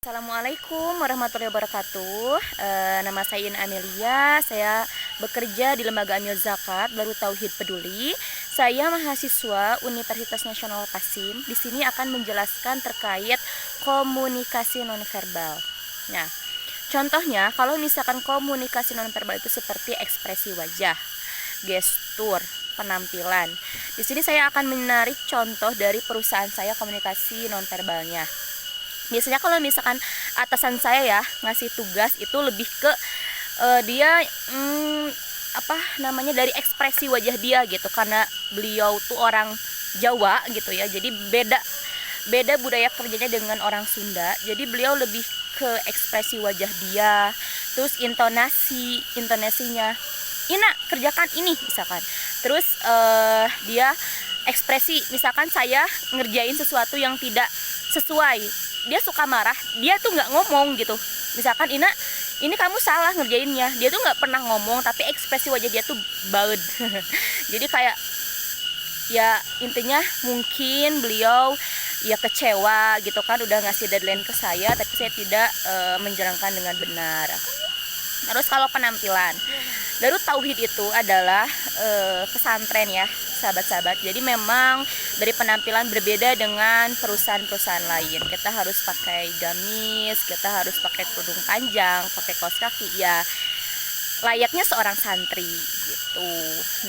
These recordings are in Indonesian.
Assalamualaikum warahmatullahi wabarakatuh. Nama saya Ina Amelia. Saya bekerja di Lembaga Amil Zakat Baru Tauhid Peduli. Saya mahasiswa Universitas Nasional Qasim. Di sini akan menjelaskan terkait komunikasi nonverbal. Nah, contohnya kalau misalkan komunikasi nonverbal itu seperti ekspresi wajah, gestur, penampilan. Di sini saya akan menarik contoh dari perusahaan saya komunikasi nonverbalnya. Biasanya kalau misalkan atasan saya ya ngasih tugas itu lebih ke dia dari ekspresi wajah dia gitu, karena beliau tuh orang Jawa gitu ya, jadi beda budaya kerjanya dengan orang Sunda. Jadi beliau lebih ke ekspresi wajah dia, terus intonasinya, Ina kerjakan ini misalkan. Terus dia ekspresi, misalkan saya ngerjain sesuatu yang tidak sesuai, dia suka marah, dia tuh nggak ngomong gitu. Misalkan Ina, ini kamu salah ngerjainnya, dia tuh nggak pernah ngomong, tapi ekspresi wajah dia tuh baud. Jadi kayak ya intinya mungkin beliau ya kecewa gitu kan, udah ngasih deadline ke saya tapi saya tidak menjalankan dengan benar. Terus kalau penampilan, Darut Tauhid itu adalah pesantren ya sahabat-sahabat. Jadi memang dari penampilan berbeda dengan perusahaan-perusahaan lain. Kita harus pakai gamis, kita harus pakai kerudung panjang, pakai kaos kaki ya, layaknya seorang santri gitu.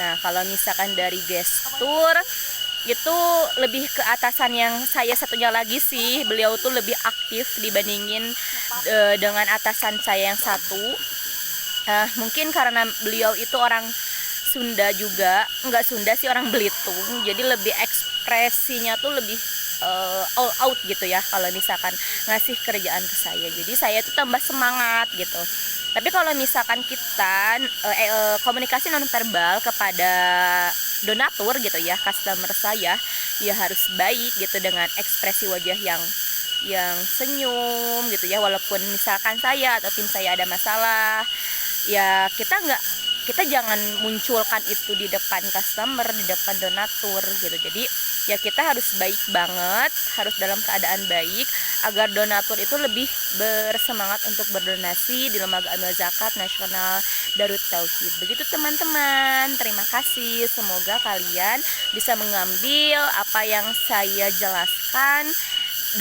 Nah kalau misalkan dari gestur itu lebih ke atasan yang saya satunya lagi sih, beliau tuh lebih aktif dibandingin dengan atasan saya yang satu. Mungkin karena beliau itu orang Sunda juga, enggak Sunda sih, orang Belitung, jadi lebih ekspresinya tuh lebih all out gitu ya kalau misalkan ngasih kerjaan ke saya. Jadi saya tuh tambah semangat gitu. Tapi kalau misalkan kita komunikasi nonverbal kepada donatur gitu ya, customer saya, ya harus baik gitu dengan ekspresi wajah yang senyum gitu ya. Walaupun misalkan saya atau tim saya ada masalah, ya kita jangan munculkan itu di depan customer, di depan donatur gitu. Jadi ya kita harus baik banget, harus dalam keadaan baik agar donatur itu lebih bersemangat untuk berdonasi di Lembaga Amil Zakat Nasional Darut Tauhid. Begitu teman-teman, terima kasih. Semoga kalian bisa mengambil apa yang saya jelaskan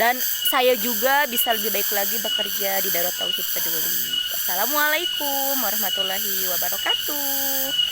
dan saya juga bisa lebih baik lagi bekerja di Darut Tauhid Peduli. Wassalamualaikum warahmatullahi wabarakatuh.